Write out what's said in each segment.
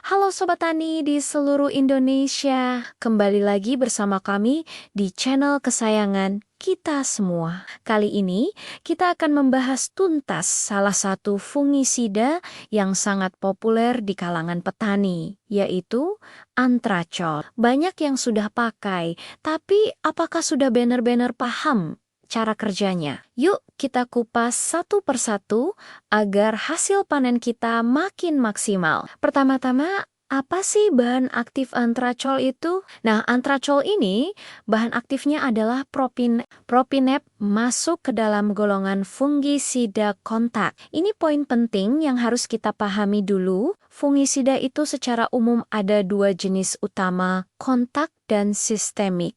Halo Sobat Tani di seluruh Indonesia, kembali lagi bersama kami di channel kesayangan kita semua. Kali ini kita akan membahas tuntas salah satu fungisida yang sangat populer di kalangan petani, yaitu Antracol. Banyak yang sudah pakai, tapi apakah sudah benar-benar paham cara kerjanya? Yuk kita kupas satu persatu agar hasil panen kita makin maksimal. Pertama-tama, apa sih bahan aktif antracol itu? Nah, antracol ini bahan aktifnya adalah propinep masuk ke dalam golongan fungisida kontak. Ini poin penting yang harus kita pahami dulu. Fungisida itu secara umum ada dua jenis utama, kontak dan sistemik.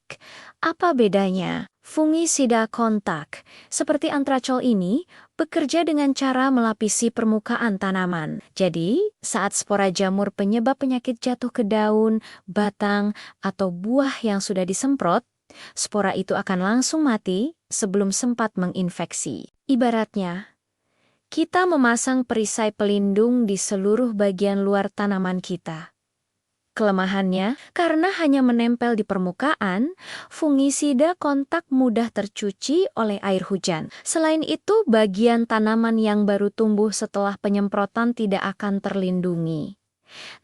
Apa bedanya? Fungisida kontak, seperti antracol ini, bekerja dengan cara melapisi permukaan tanaman. Jadi, saat spora jamur penyebab penyakit jatuh ke daun, batang, atau buah yang sudah disemprot, spora itu akan langsung mati sebelum sempat menginfeksi. Ibaratnya, kita memasang perisai pelindung di seluruh bagian luar tanaman kita. Kelemahannya, karena hanya menempel di permukaan, fungisida kontak mudah tercuci oleh air hujan. Selain itu, bagian tanaman yang baru tumbuh setelah penyemprotan tidak akan terlindungi.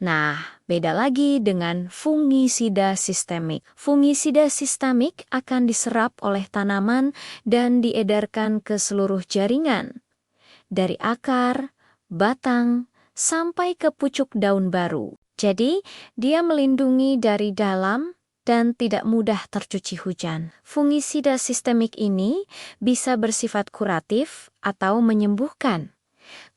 Nah, beda lagi dengan fungisida sistemik. Fungisida sistemik akan diserap oleh tanaman dan diedarkan ke seluruh jaringan, dari akar, batang, sampai ke pucuk daun baru. Jadi, dia melindungi dari dalam dan tidak mudah tercuci hujan. Fungisida sistemik ini bisa bersifat kuratif atau menyembuhkan,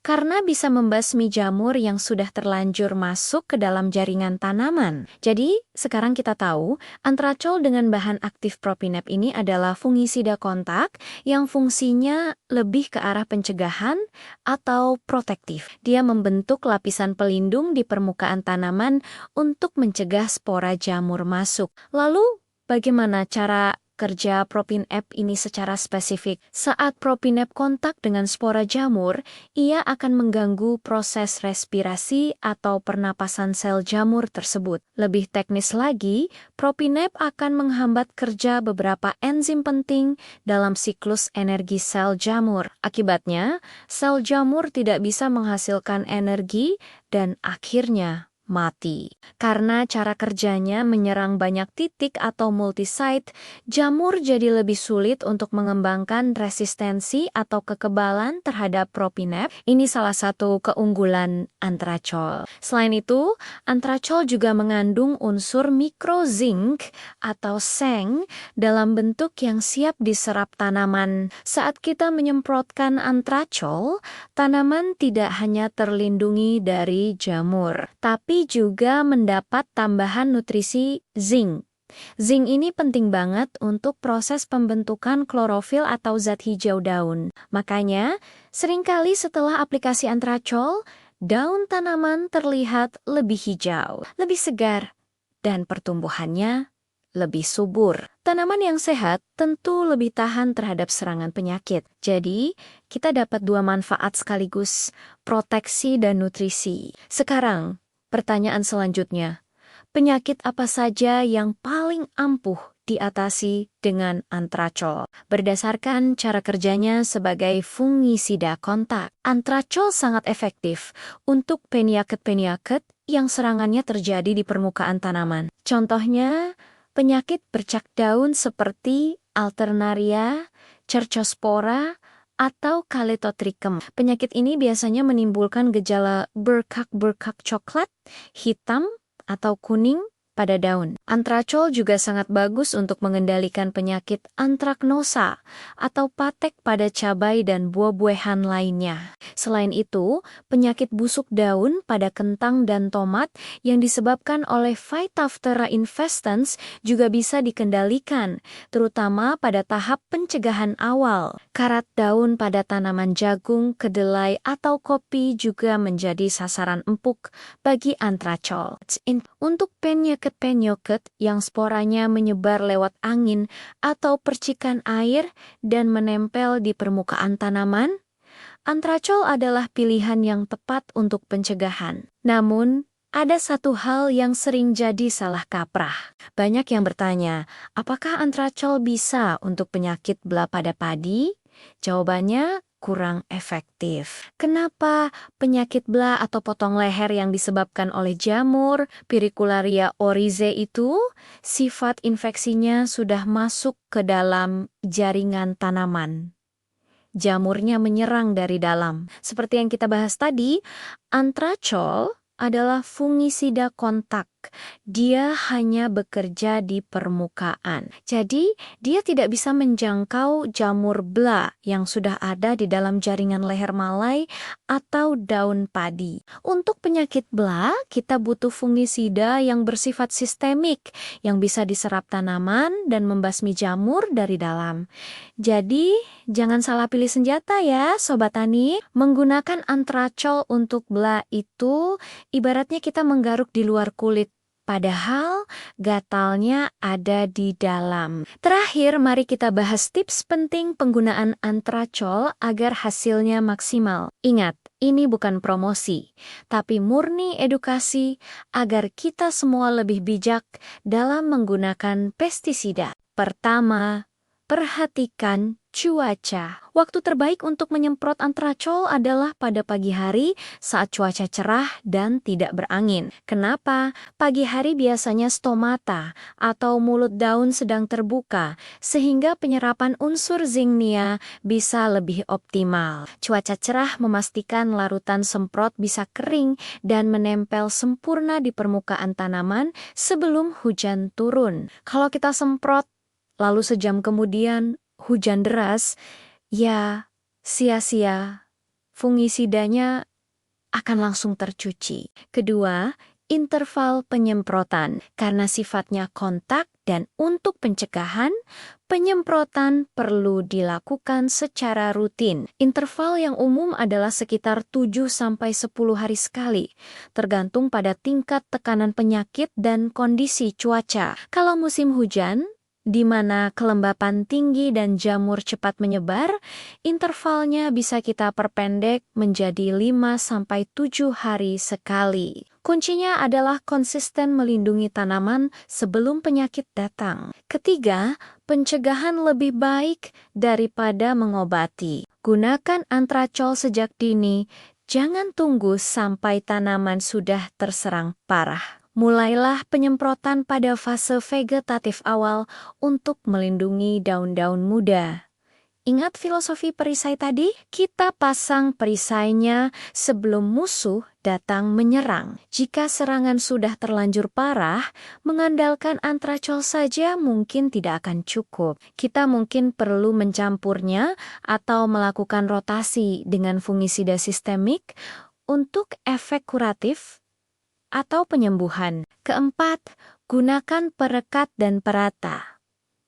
karena bisa membasmi jamur yang sudah terlanjur masuk ke dalam jaringan tanaman. Jadi, sekarang kita tahu, antracol dengan bahan aktif propinep ini adalah fungisida kontak yang fungsinya lebih ke arah pencegahan atau protektif. Dia membentuk lapisan pelindung di permukaan tanaman untuk mencegah spora jamur masuk. Lalu, bagaimana cara kerja propinep ini secara spesifik? Saat propinep kontak dengan spora jamur, ia akan mengganggu proses respirasi atau pernapasan sel jamur tersebut. Lebih teknis lagi, propinep akan menghambat kerja beberapa enzim penting dalam siklus energi sel jamur. Akibatnya, sel jamur tidak bisa menghasilkan energi dan akhirnya mati. Karena cara kerjanya menyerang banyak titik atau multisite, jamur jadi lebih sulit untuk mengembangkan resistensi atau kekebalan terhadap propinep. Ini salah satu keunggulan antracol. Selain itu, antracol juga mengandung unsur mikrozinc atau seng dalam bentuk yang siap diserap tanaman. Saat kita menyemprotkan antracol, tanaman tidak hanya terlindungi dari jamur, tapi juga mendapat tambahan nutrisi zinc. Zinc ini penting banget untuk proses pembentukan klorofil atau zat hijau daun. Makanya, seringkali setelah aplikasi antracol, daun tanaman terlihat lebih hijau, lebih segar, dan pertumbuhannya lebih subur. Tanaman yang sehat tentu lebih tahan terhadap serangan penyakit. Jadi, kita dapat dua manfaat sekaligus, proteksi dan nutrisi. Sekarang, pertanyaan selanjutnya, penyakit apa saja yang paling ampuh diatasi dengan antracol? Berdasarkan cara kerjanya sebagai fungisida kontak, antracol sangat efektif untuk penyakit-penyakit yang serangannya terjadi di permukaan tanaman. Contohnya, penyakit bercak daun seperti Alternaria, Cercospora, atau Caletotrichum. Penyakit ini biasanya menimbulkan gejala berkak-berkak coklat, hitam, atau kuning pada daun. Antracol juga sangat bagus untuk mengendalikan penyakit antraknosa atau patek pada cabai dan buah-buahan lainnya. Selain itu, penyakit busuk daun pada kentang dan tomat yang disebabkan oleh Phytophthora infestans juga bisa dikendalikan, terutama pada tahap pencegahan awal. Karat daun pada tanaman jagung, kedelai, atau kopi juga menjadi sasaran empuk bagi antracol. Untuk penyakit yang sporanya menyebar lewat angin atau percikan air dan menempel di permukaan tanaman, antracol adalah pilihan yang tepat untuk pencegahan. Namun, Ada satu hal yang sering jadi salah kaprah. Banyak yang bertanya, apakah antracol bisa untuk penyakit bela pada padi? Jawabannya kurang efektif. Kenapa penyakit bela atau potong leher yang disebabkan oleh jamur Pyricularia oryzae itu sifat infeksinya sudah masuk ke dalam jaringan tanaman. Jamurnya menyerang dari dalam. Seperti yang kita bahas tadi, antracol adalah fungisida kontak. Dia hanya bekerja di permukaan. Jadi, dia tidak bisa menjangkau jamur bela yang sudah ada di dalam jaringan leher malai atau daun padi. Untuk penyakit bela, kita butuh fungisida yang bersifat sistemik, yang bisa diserap tanaman dan membasmi jamur dari dalam. Jadi, jangan salah pilih senjata ya, Sobat Tani. Menggunakan antracol untuk bela itu ibaratnya kita menggaruk di luar kulit. Padahal gatalnya ada di dalam. Terakhir, mari kita bahas tips penting penggunaan antracol agar hasilnya maksimal. Ingat, ini bukan promosi, tapi murni edukasi agar kita semua lebih bijak dalam menggunakan pestisida. Pertama, perhatikan cuaca. Waktu terbaik untuk menyemprot antracol adalah pada pagi hari saat cuaca cerah dan tidak berangin. Kenapa? Pagi hari biasanya stomata atau mulut daun sedang terbuka, sehingga penyerapan unsur zingnia bisa lebih optimal. Cuaca cerah memastikan larutan semprot bisa kering dan menempel sempurna di permukaan tanaman sebelum hujan turun. Kalau kita semprot, lalu sejam kemudian hujan deras, ya sia-sia. Fungisidanya akan langsung tercuci. Kedua, interval penyemprotan. Karena sifatnya kontak dan untuk pencegahan, penyemprotan perlu dilakukan secara rutin. Interval yang umum adalah sekitar 7-10 hari sekali, tergantung pada tingkat tekanan penyakit dan kondisi cuaca. Kalau musim hujan, di mana kelembapan tinggi dan jamur cepat menyebar, intervalnya bisa kita perpendek menjadi 5-7 hari sekali. Kuncinya adalah konsisten melindungi tanaman sebelum penyakit datang. Ketiga, pencegahan lebih baik daripada mengobati. Gunakan antracol sejak dini, jangan tunggu sampai tanaman sudah terserang parah. Mulailah penyemprotan pada fase vegetatif awal untuk melindungi daun-daun muda. Ingat filosofi perisai tadi? Kita pasang perisainya sebelum musuh datang menyerang. Jika serangan sudah terlanjur parah, mengandalkan antracol saja mungkin tidak akan cukup. Kita mungkin perlu mencampurnya atau melakukan rotasi dengan fungisida sistemik untuk efek kuratif atau penyembuhan. Keempat, gunakan perekat dan perata.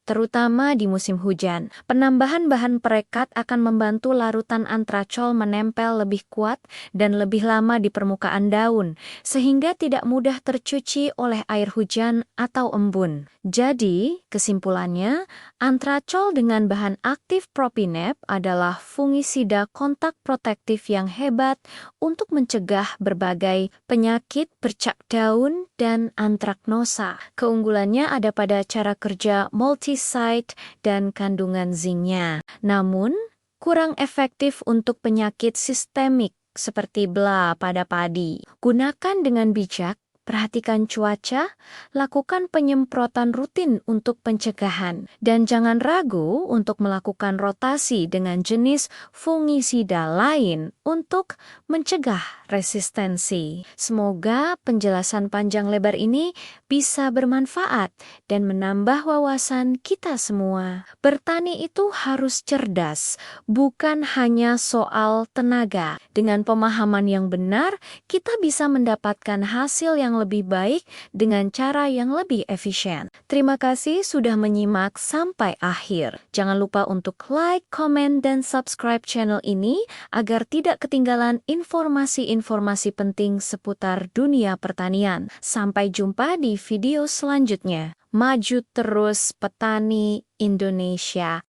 Terutama di musim hujan, penambahan bahan perekat akan membantu larutan antracol menempel lebih kuat dan lebih lama di permukaan daun, sehingga tidak mudah tercuci oleh air hujan atau embun. Jadi, kesimpulannya, antracol dengan bahan aktif propinep adalah fungisida kontak protektif yang hebat untuk mencegah berbagai penyakit bercak daun dan antraknosa. Keunggulannya ada pada cara kerja multi-site dan kandungan zinknya. Namun, kurang efektif untuk penyakit sistemik seperti bela pada padi. Gunakan dengan bijak, perhatikan cuaca, lakukan penyemprotan rutin untuk pencegahan, dan jangan ragu untuk melakukan rotasi dengan jenis fungisida lain untuk mencegah resistensi. Semoga penjelasan panjang lebar ini bisa bermanfaat dan menambah wawasan kita semua. Bertani itu harus cerdas, bukan hanya soal tenaga. Dengan pemahaman yang benar, kita bisa mendapatkan hasil yang lebih baik dengan cara yang lebih efisien. Terima kasih sudah menyimak sampai akhir. Jangan lupa untuk like, comment, dan subscribe channel ini agar tidak ketinggalan informasi-informasi penting seputar dunia pertanian. Sampai jumpa di video selanjutnya. Maju terus petani Indonesia.